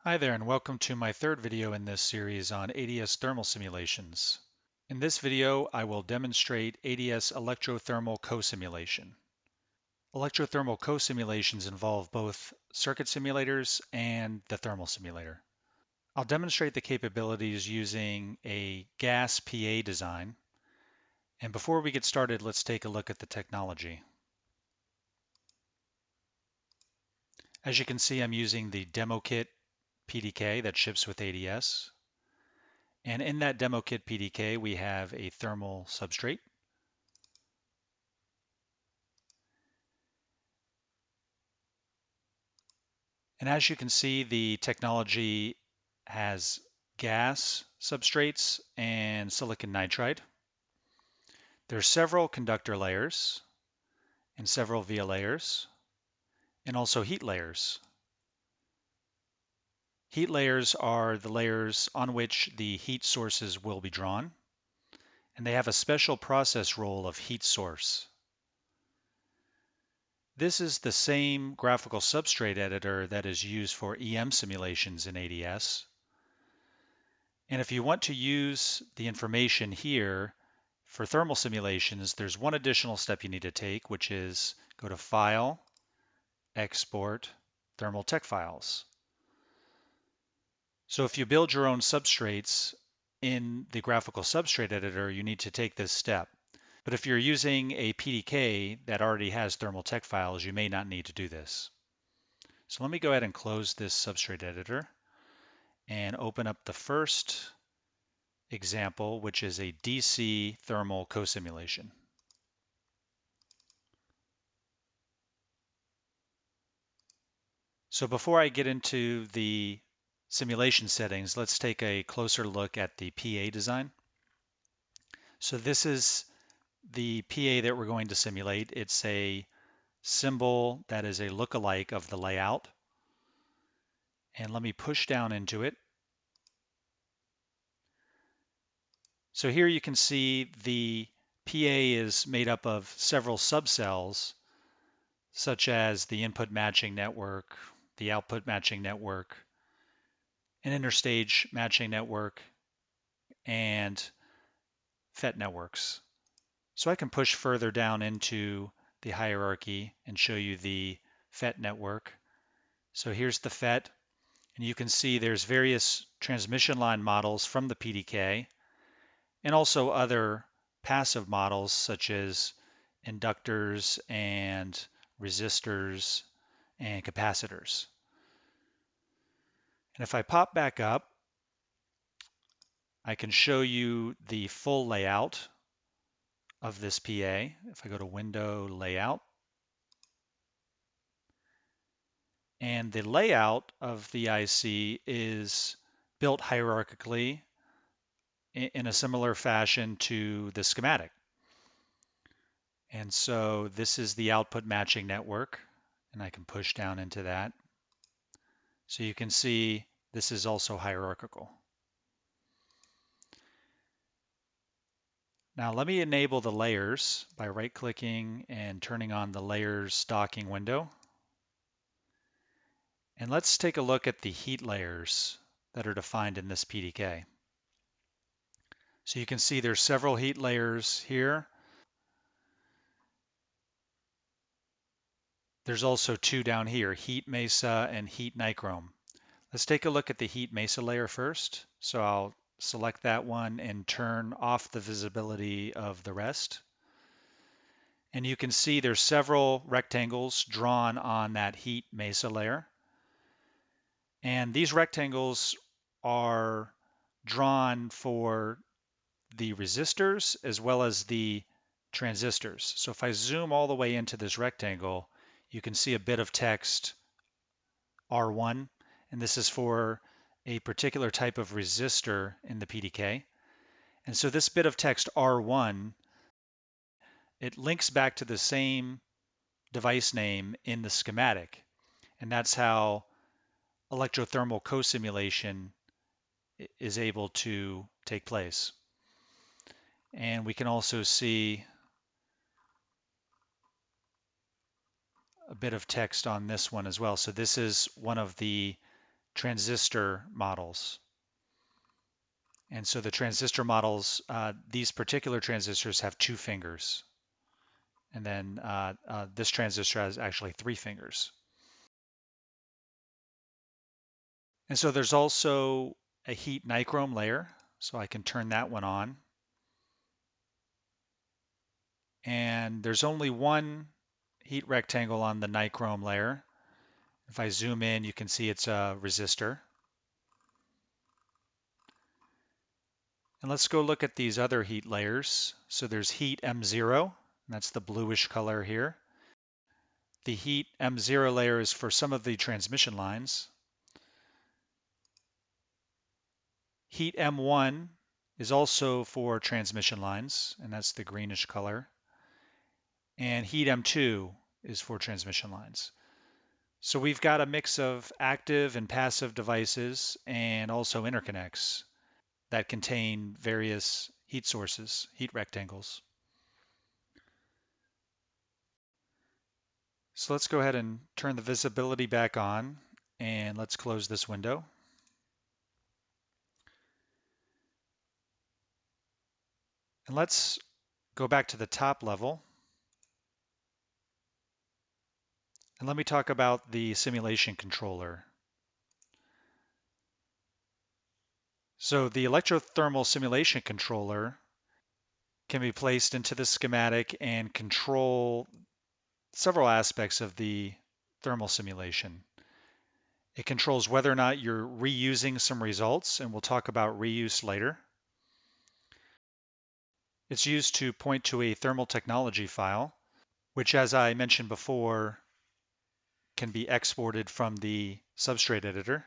Hi there, and welcome to my third video in this series on ADS thermal simulations. In this video, I will demonstrate ADS electro-thermal co-simulation. Electro-thermal co-simulations involve both circuit simulators and the thermal simulator. I'll demonstrate the capabilities using a gas PA design. And before we get started, let's take a look at the technology. As you can see, I'm using the demo kit PDK that ships with ADS. And in that demo kit PDK, we have a thermal substrate. And as you can see, the technology has gas substrates and silicon nitride. There are several conductor layers and several via layers, and also heat layers. Heat layers are the layers on which the heat sources will be drawn, and they have a special process role of heat source. This is the same graphical substrate editor that is used for EM simulations in ADS. And if you want to use the information here for thermal simulations, there's one additional step you need to take, which is go to File, Export, Thermal Tech Files. So if you build your own substrates in the graphical substrate editor, you need to take this step. But if you're using a PDK that already has thermal tech files, you may not need to do this. So let me go ahead and close this substrate editor and open up the first example, which is a DC thermal co-simulation. So before I get into the simulation settings, let's take a closer look at the PA design. So this is the PA that we're going to simulate. It's a symbol that is a lookalike of the layout. And let me push down into it. So here you can see the PA is made up of several subcells, such as the input matching network, the output matching network, an interstage matching network, and FET networks. So I can push further down into the hierarchy and show you the FET network. So here's the FET, and you can see there's various transmission line models from the PDK, and also other passive models such as inductors and resistors and capacitors. And if I pop back up, I can show you the full layout of this PA. If I go to Window, Layout, and the layout of the IC is built hierarchically in a similar fashion to the schematic. And so this is the output matching network, and I can push down into that. So you can see this is also hierarchical. Now let me enable the layers by right-clicking and turning on the layers docking window. And let's take a look at the heat layers that are defined in this PDK. So you can see there's several heat layers here. There's also two down here, heat mesa and heat nichrome. Let's take a look at the heat mesa layer first. So I'll select that one and turn off the visibility of the rest. And you can see there's several rectangles drawn on that heat mesa layer. And these rectangles are drawn for the resistors as well as the transistors. So if I zoom all the way into this rectangle, you can see a bit of text R1, and this is for a particular type of resistor in the PDK. And so this bit of text R1, it links back to the same device name in the schematic. And that's how electro-thermal co-simulation is able to take place. And we can also see a bit of text on this one as well. So this is one of the transistor models. And so the transistor models, these particular transistors have 2 fingers. And then this transistor has actually 3 fingers. And so there's also a heat nichrome layer. So I can turn that one on. And there's only one heat rectangle on the nichrome layer. If I zoom in, you can see it's a resistor. And let's go look at these other heat layers. So there's heat M0, and that's the bluish color here. The heat M0 layer is for some of the transmission lines. Heat M1 is also for transmission lines, and that's the greenish color. And heat M2 is for transmission lines. So we've got a mix of active and passive devices and also interconnects that contain various heat sources, heat rectangles. So let's go ahead and turn the visibility back on, and let's close this window. And let's go back to the top level. And let me talk about the simulation controller. So the electrothermal simulation controller can be placed into the schematic and control several aspects of the thermal simulation. It controls whether or not you're reusing some results, and we'll talk about reuse later. It's used to point to a thermal technology file, which, as I mentioned before, can be exported from the substrate editor.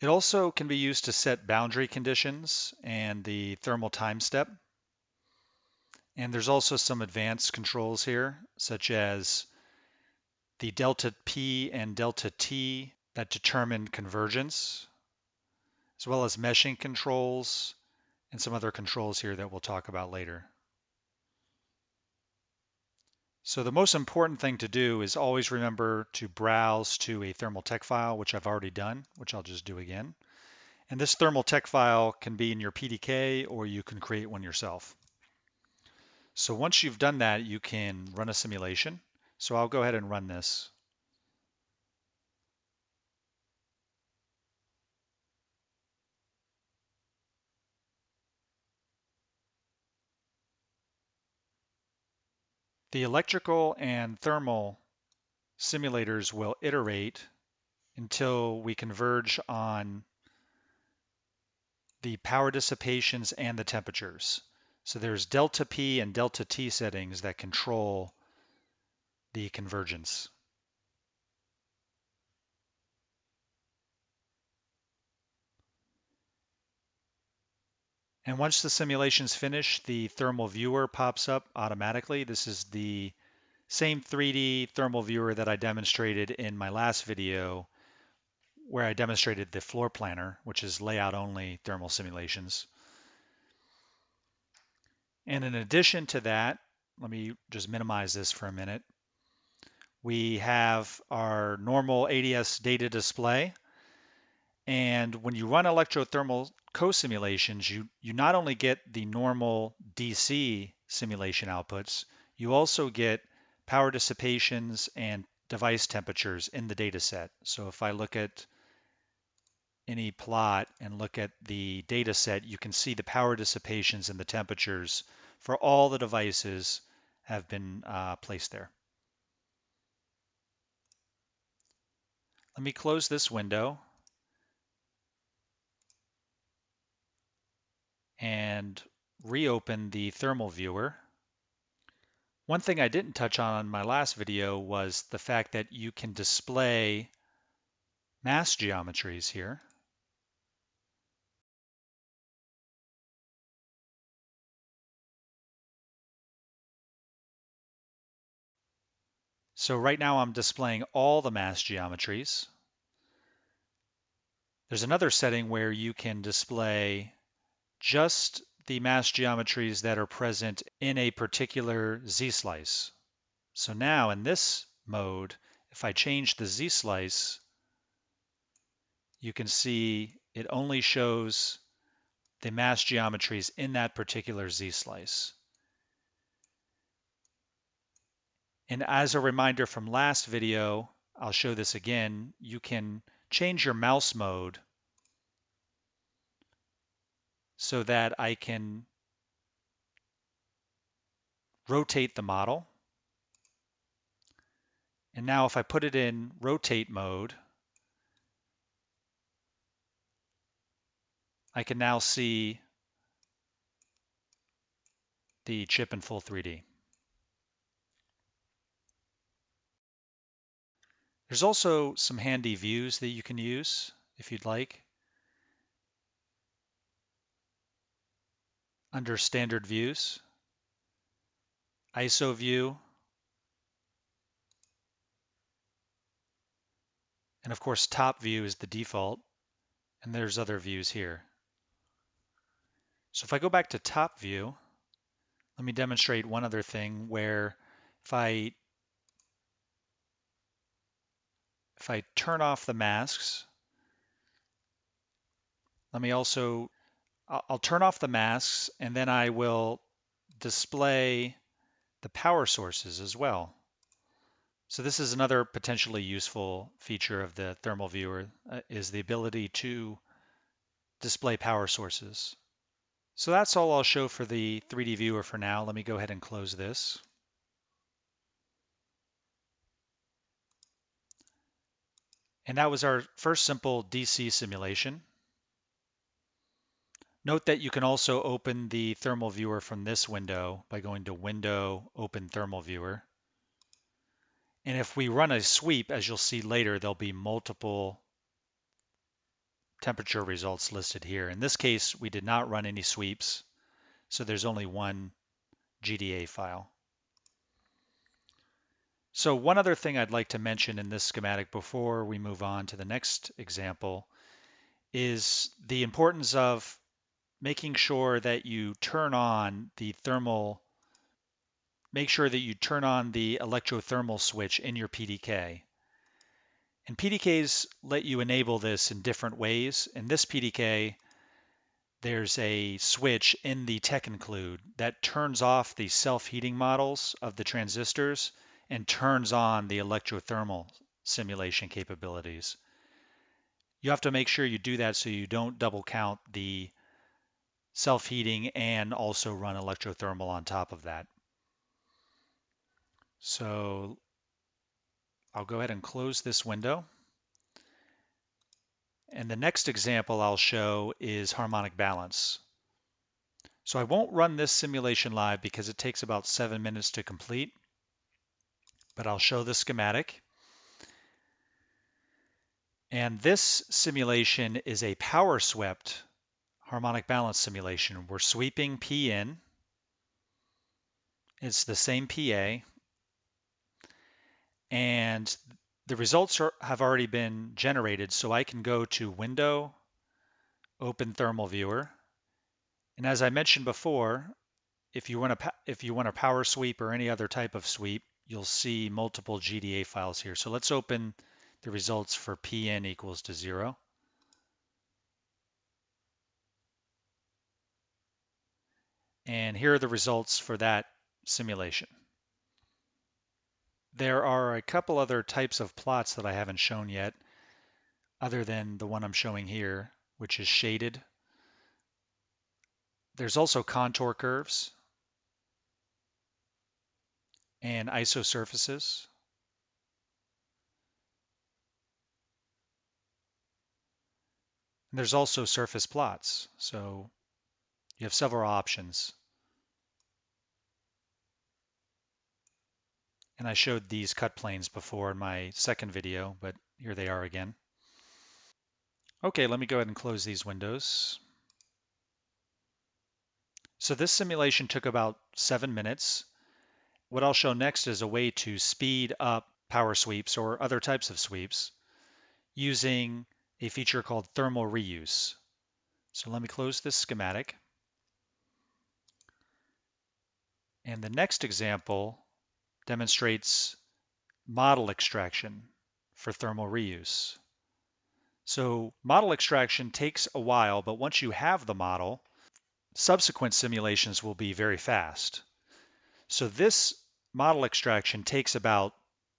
It also can be used to set boundary conditions and the thermal time step. And there's also some advanced controls here, such as the delta P and delta T that determine convergence, as well as meshing controls and some other controls here that we'll talk about later. So the most important thing to do is always remember to browse to a thermal tech file, which I've already done, which I'll just do again. And this thermal tech file can be in your PDK, or you can create one yourself. So once you've done that, you can run a simulation. So I'll go ahead and run this. The electrical and thermal simulators will iterate until we converge on the power dissipations and the temperatures. So there's delta P and delta T settings that control the convergence. And once the simulation's finished, the thermal viewer pops up automatically. This is the same 3D thermal viewer that I demonstrated in my last video, where I demonstrated the Floorplanner, which is layout-only thermal simulations. And in addition to that, let me just minimize this for a minute. We have our normal ADS data display. And when you run Electro-Thermal Co-Simulations, you not only get the normal DC simulation outputs, you also get power dissipations and device temperatures in the data set. So if I look at any plot and look at the data set, you can see the power dissipations and the temperatures for all the devices have been placed there. Let me close this window and reopen the thermal viewer. One thing I didn't touch on in my last video was the fact that you can display mass geometries here. So right now I'm displaying all the mass geometries. There's another setting where you can display just the mass geometries that are present in a particular z-slice. So now in this mode, if I change the z-slice, you can see it only shows the mass geometries in that particular z-slice. And as a reminder from last video, I'll show this again, you can change your mouse mode so that I can rotate the model. And now if I put it in rotate mode, I can now see the chip in full 3D. There's also some handy views that you can use if you'd like. Under standard views, ISO view, and of course top view is the default, and there's other views here. So if I go back to top view, let me demonstrate one other thing where if I turn off the masks, I'll turn off the masks and then I will display the power sources as well. So this is another potentially useful feature of the thermal viewer is the ability to display power sources. So that's all I'll show for the 3D viewer for now. Let me go ahead and close this. And that was our first simple DC simulation. Note that you can also open the thermal viewer from this window by going to Window, Open Thermal Viewer. And if we run a sweep, as you'll see later, there'll be multiple temperature results listed here. In this case, we did not run any sweeps, so there's only one GDA file. So one other thing I'd like to mention in this schematic before we move on to the next example is the importance of making sure that you turn on the electro-thermal switch in your PDK. And PDKs let you enable this in different ways. In this PDK, there's a switch in the tech include that turns off the self-heating models of the transistors and turns on the electrothermal simulation capabilities. You have to make sure you do that so you don't double count the self-heating and also run electrothermal on top of that. So I'll go ahead and close this window. And the next example I'll show is harmonic balance. So I won't run this simulation live because it takes about 7 minutes to complete, but I'll show the schematic. And this simulation is a power swept harmonic balance simulation. We're sweeping P in. It's the same PA. And the results have already been generated, so I can go to Window, Open Thermal Viewer. And as I mentioned before, if you want a power sweep or any other type of sweep, you'll see multiple GDA files here. So let's open the results for Pn equals to 0. And here are the results for that simulation. There are a couple other types of plots that I haven't shown yet, other than the one I'm showing here, which is shaded. There's also contour curves and isosurfaces. And there's also surface plots, so you have several options. And I showed these cut planes before in my second video, but here they are again. Okay, let me go ahead and close these windows. So this simulation took about 7 minutes. What I'll show next is a way to speed up power sweeps or other types of sweeps using a feature called thermal reuse. So let me close this schematic. And the next example demonstrates model extraction for thermal reuse. So model extraction takes a while, but once you have the model, subsequent simulations will be very fast. So this model extraction takes about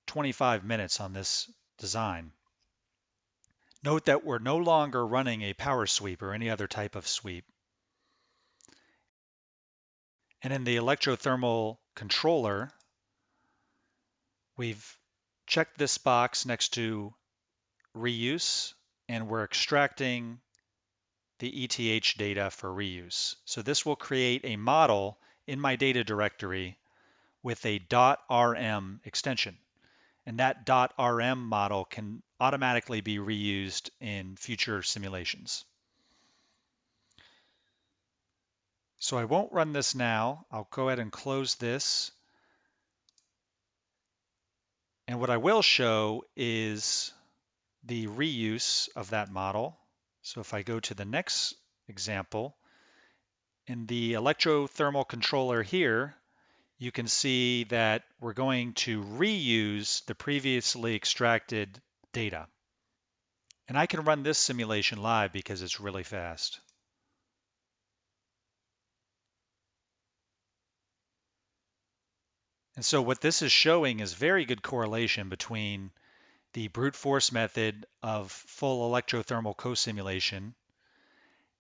25 minutes on this design. Note that we're no longer running a power sweep or any other type of sweep. And in the electrothermal controller, we've checked this box next to reuse, and we're extracting the ETH data for reuse. So this will create a model in my data directory with a .rm extension. And that .rm model can automatically be reused in future simulations. So I won't run this now. I'll go ahead and close this. And what I will show is the reuse of that model. So if I go to the next example, in the electrothermal controller here, you can see that we're going to reuse the previously extracted data. And I can run this simulation live because it's really fast. And so what this is showing is very good correlation between the brute force method of full electrothermal co-simulation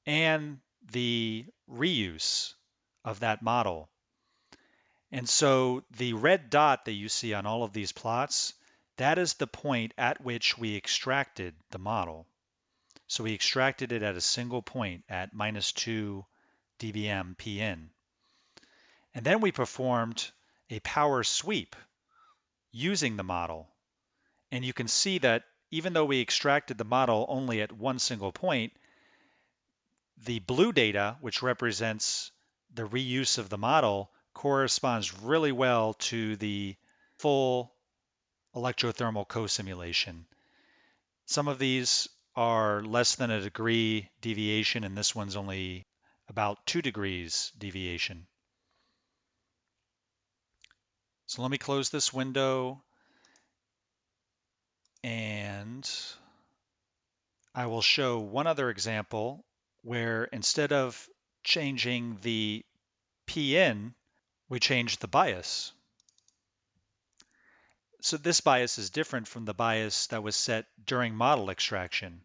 and the reuse of that model. And so the red dot that you see on all of these plots, that is the point at which we extracted the model. So we extracted it at a single point at -2 dBm PN. And then we performed a power sweep using the model. And you can see that even though we extracted the model only at one single point, the blue data, which represents the reuse of the model, corresponds really well to the full electrothermal co-simulation. Some of these are less than a degree deviation, and this one's only about 2 degrees deviation. So let me close this window, and I will show one other example where instead of changing the PN, we change the bias. So this bias is different from the bias that was set during model extraction.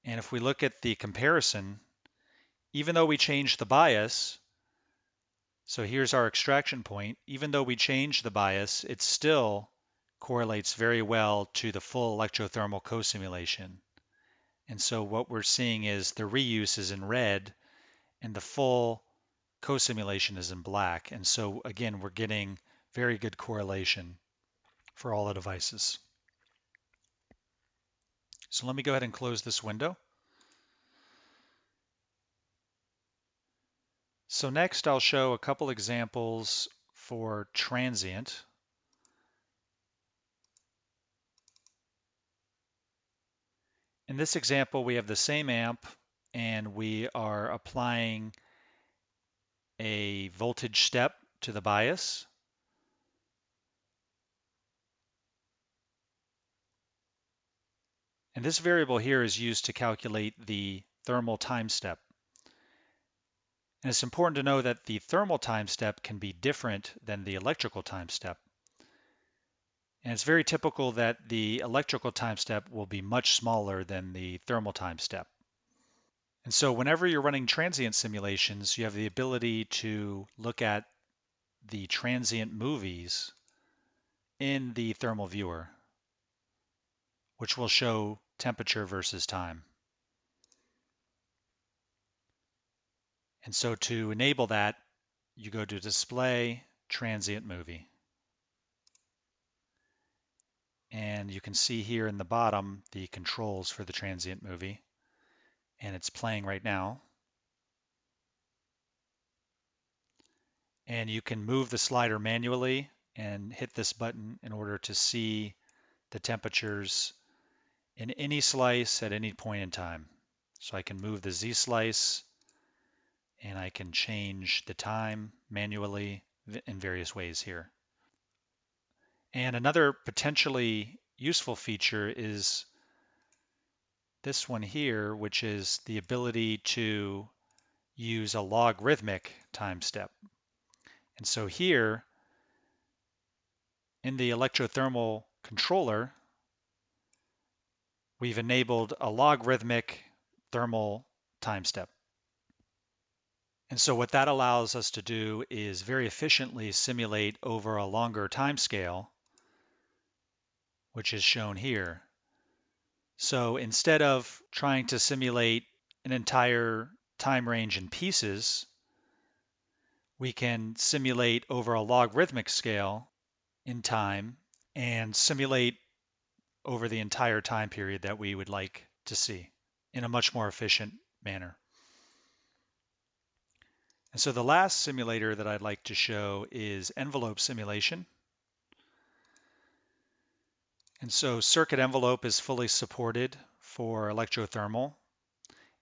And if we look at the comparison, even though we changed the bias, so here's our extraction point, even though we changed the bias, it still correlates very well to the full electrothermal co-simulation. And so what we're seeing is the reuse is in red and the full co-simulation is in black. And so again, we're getting very good correlation for all the devices. So let me go ahead and close this window. So next I'll show a couple examples for transient. In this example, we have the same amp and we are applying a voltage step to the bias. And this variable here is used to calculate the thermal time step. And it's important to know that the thermal time step can be different than the electrical time step. And it's very typical that the electrical time step will be much smaller than the thermal time step. And so whenever you're running transient simulations, you have the ability to look at the transient movies in the thermal viewer, which will show temperature versus time. And so to enable that, you go to Display, Transient Movie. And you can see here in the bottom the controls for the transient movie. And it's playing right now. And you can move the slider manually and hit this button in order to see the temperatures in any slice at any point in time. So I can move the Z slice and I can change the time manually in various ways here. And another potentially useful feature is this one here, which is the ability to use a logarithmic time step. And so here in the electrothermal controller, we've enabled a logarithmic thermal time step. And so what that allows us to do is very efficiently simulate over a longer time scale, which is shown here. So instead of trying to simulate an entire time range in pieces, we can simulate over a logarithmic scale in time and simulate over the entire time period that we would like to see in a much more efficient manner. And so the last simulator that I'd like to show is envelope simulation. And so circuit envelope is fully supported for electrothermal.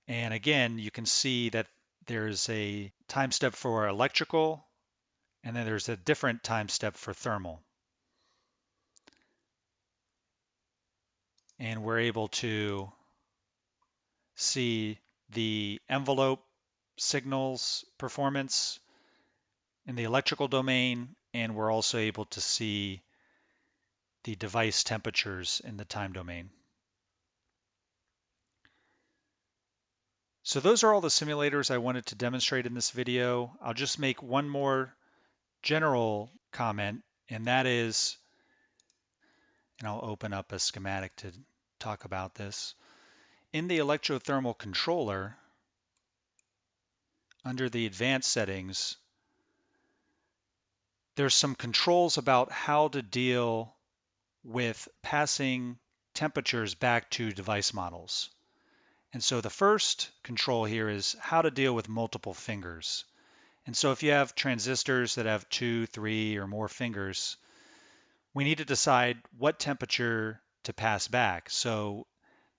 And again, you can see that there's a time step for electrical, and then there's a different time step for thermal. And we're able to see the envelope signals performance in the electrical domain, and we're also able to see the device temperatures in the time domain. So those are all the simulators I wanted to demonstrate in this video. I'll just make one more general comment, and that is, and I'll open up a schematic to talk about this. In the electrothermal controller, under the advanced settings, there's some controls about how to deal with passing temperatures back to device models. And so the first control here is how to deal with multiple fingers. And so if you have transistors that have 2, 3, or more fingers, we need to decide what temperature to pass back. So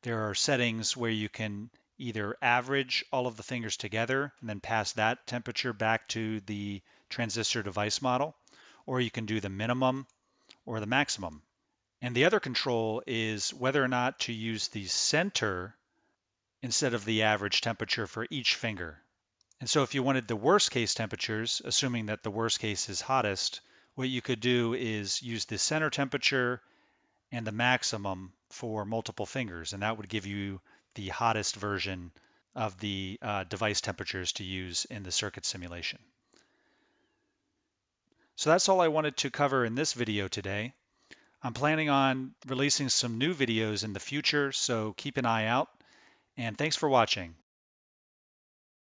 there are settings where you can either average all of the fingers together and then pass that temperature back to the transistor device model, or you can do the minimum or the maximum. And the other control is whether or not to use the center instead of the average temperature for each finger. And so if you wanted the worst case temperatures, assuming that the worst case is hottest, what you could do is use the center temperature and the maximum for multiple fingers, and that would give you the hottest version of the device temperatures to use in the circuit simulation. So that's all I wanted to cover in this video today. I'm planning on releasing some new videos in the future, so keep an eye out, and thanks for watching.